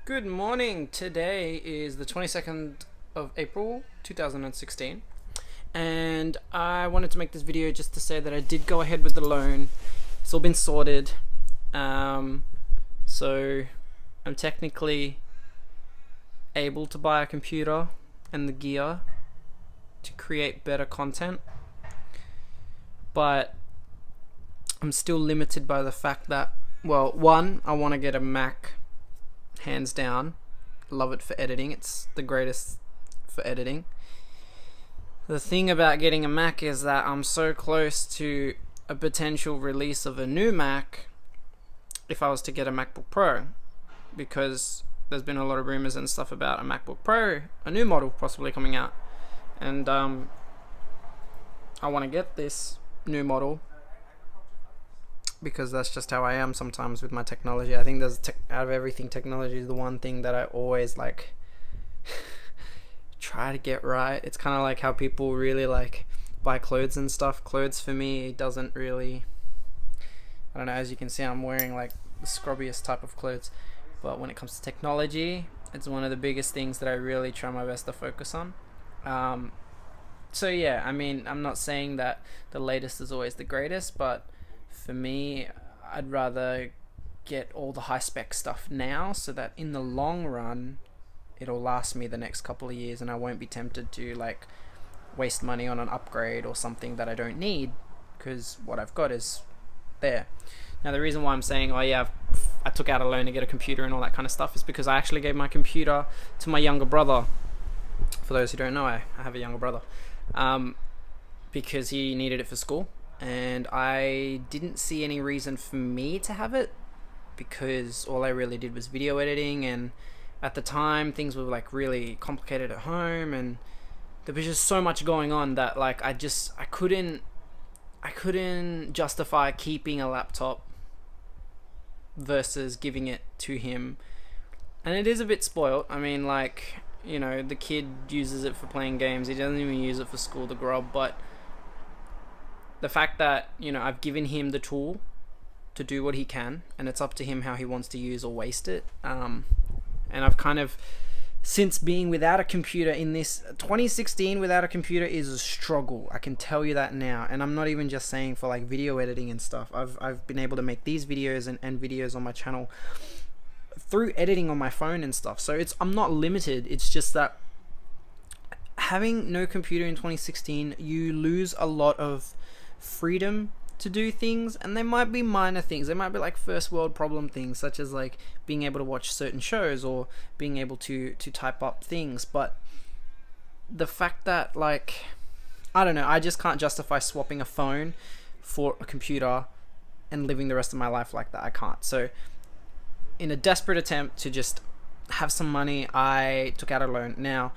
Good morning. Today is the 22nd of April 2016, and I wanted to make this video just to say that I did go ahead with the loan. It's all been sorted, so I'm technically able to buy a computer and the gear to create better content, but I'm still limited by the fact that, well, one, I want to get a Mac. Hands down, love it for editing. It's the greatest for editing. The thing about getting a Mac is that I'm so close to a potential release of a new Mac if I was to get a MacBook Pro, because there's been a lot of rumors and stuff about a MacBook Pro, a new model possibly coming out, and I want to get this new model because that's just how I am sometimes with my technology. I think there's out of everything, technology is the one thing that I always like try to get right. It's kind of like how people really like buy clothes and stuff. Clothes for me doesn't really, I don't know, as you can see I'm wearing like the scrubbiest type of clothes, but when it comes to technology, it's one of the biggest things that I really try my best to focus on. So yeah, I mean, I'm not saying that the latest is always the greatest, but for me, I'd rather get all the high spec stuff now so that in the long run it'll last me the next couple of years and I won't be tempted to like waste money on an upgrade or something that I don't need, because what I've got is there. Now the reason why I'm saying, oh yeah, I took out a loan to get a computer and all that kind of stuff is because I actually gave my computer to my younger brother. For those who don't know, I have a younger brother, because he needed it for school. And I didn't see any reason for me to have it, because all I really did was video editing, and at the time things were like really complicated at home and there was just so much going on that like I couldn't justify keeping a laptop versus giving it to him. And it is a bit spoiled. I mean, like, you know, the kid uses it for playing games, he doesn't even use it for school, the grub. But the fact that, you know, I've given him the tool to do what he can, and it's up to him how he wants to use or waste it. And I've kind of, since being without a computer in this 2016, without a computer is a struggle, I can tell you that now. And I'm not even just saying for like video editing and stuff. I've been able to make these videos and videos on my channel through editing on my phone and stuff. So I'm not limited. It's just that having no computer in 2016, you lose a lot of freedom to do things, and they might be minor things. They might be like first world problem things, such as like being able to watch certain shows or being able to type up things. But the fact that, like, I don't know, I just can't justify swapping a phone for a computer and living the rest of my life like that. I can't. So in a desperate attempt to just have some money, I took out a loan. Now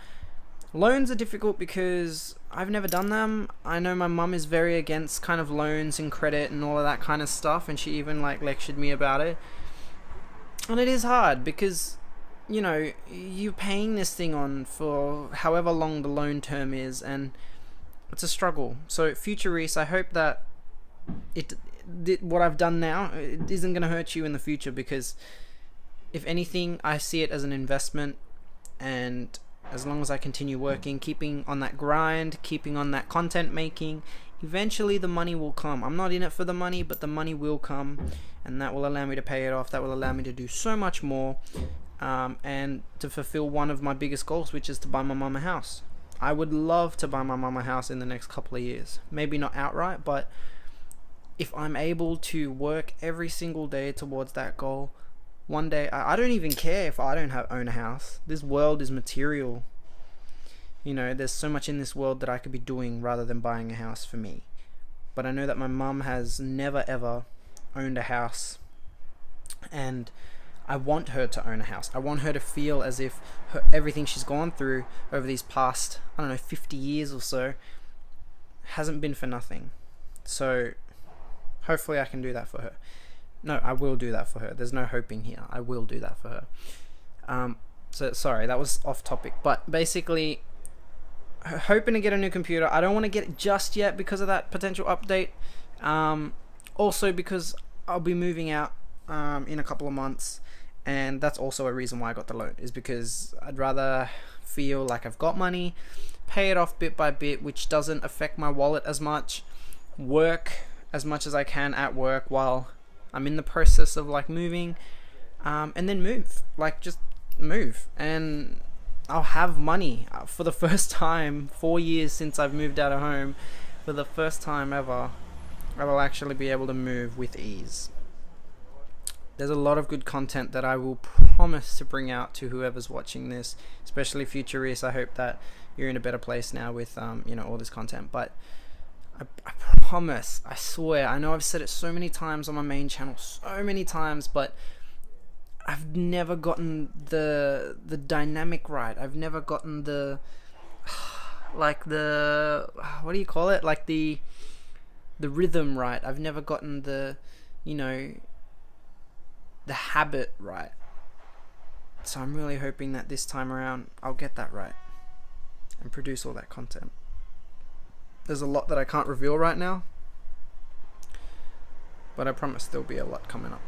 loans are difficult because I've never done them. I know my mum is very against kind of loans and credit and all of that kind of stuff, and she even like lectured me about it. And it is hard because, you know, you're paying this thing on for however long the loan term is, and it's a struggle. So future Reese, I hope that what I've done now, it isn't going to hurt you in the future, because if anything, I see it as an investment. And as long as I continue working, keeping on that grind, keeping on that content making, eventually the money will come. I'm not in it for the money, but the money will come, and that will allow me to pay it off. That will allow me to do so much more, and to fulfill one of my biggest goals, which is to buy my mum a house. I would love to buy my mum a house in the next couple of years. Maybe not outright, but if I'm able to work every single day towards that goal, one day, I don't even care if I don't own a house. This world is material. You know, there's so much in this world that I could be doing rather than buying a house for me. But I know that my mum has never ever owned a house, and I want her to own a house. I want her to feel as if everything she's gone through over these past, I don't know, 50 years or so hasn't been for nothing. So hopefully I can do that for her. No, I will do that for her. There's no hoping here. I will do that for her. So sorry, that was off topic. But basically, hoping to get a new computer. I don't want to get it just yet because of that potential update. Also because I'll be moving out in a couple of months, And that's also a reason why I got the loan, is because I'd rather feel like I've got money, pay it off bit by bit, which doesn't affect my wallet as much, work as much as I can at work while I'm in the process of like moving, and then move, like just move, and I'll have money for the first time, 4 years since I've moved out of home. For the first time ever, I will actually be able to move with ease. There's a lot of good content that I will promise to bring out to whoever's watching this, especially futurists. I hope that you're in a better place now with all this content. But I promise, I swear, I know I've said it so many times on my main channel, so many times, but I've never gotten the dynamic right. I've never gotten the like the what do you call it? Like the rhythm right. I've never gotten the the habit right. So I'm really hoping that this time around I'll get that right and produce all that content. There's a lot that I can't reveal right now, but I promise there'll be a lot coming up.